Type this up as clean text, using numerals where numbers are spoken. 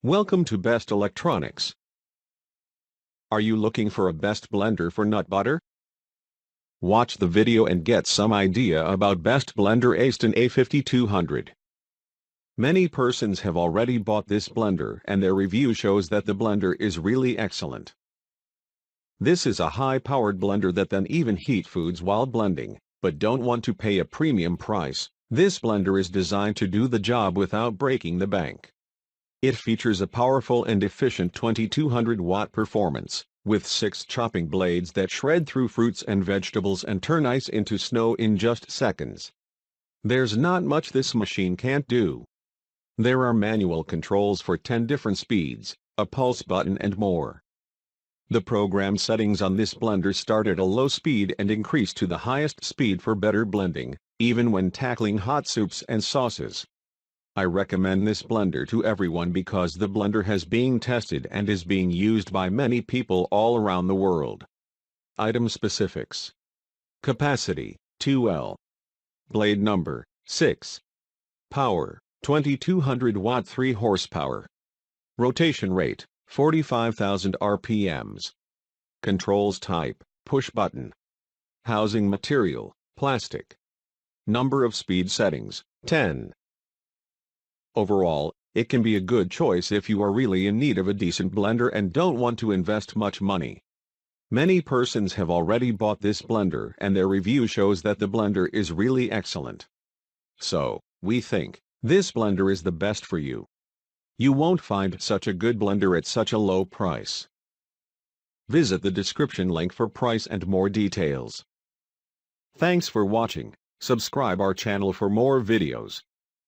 Welcome to Best Electronics. Are you looking for a best blender for nut butter? Watch the video and get some idea about Best Blender Aston A5200. Many persons have already bought this blender and their review shows that the blender is really excellent. This is a high-powered blender that can even heat foods while blending, but don't want to pay a premium price. This blender is designed to do the job without breaking the bank. It features a powerful and efficient 2200-watt performance, with 6 chopping blades that shred through fruits and vegetables and turn ice into snow in just seconds. There's not much this machine can't do. There are manual controls for 10 different speeds, a pulse button and more. The program settings on this blender start at a low speed and increase to the highest speed for better blending, even when tackling hot soups and sauces. I recommend this blender to everyone because the blender has been tested and is being used by many people all around the world. Item specifics. Capacity, 2L. Blade number, 6. Power, 2200 watt 3 horsepower. Rotation rate, 45,000 RPMs. Controls type, push button. Housing material, plastic. Number of speed settings, 10. Overall, it can be a good choice if you are really in need of a decent blender and don't want to invest much money. Many persons have already bought this blender and their review shows that the blender is really excellent. So, we think this blender is the best for you. You won't find such a good blender at such a low price. Visit the description link for price and more details. Thanks for watching. Subscribe our channel for more videos.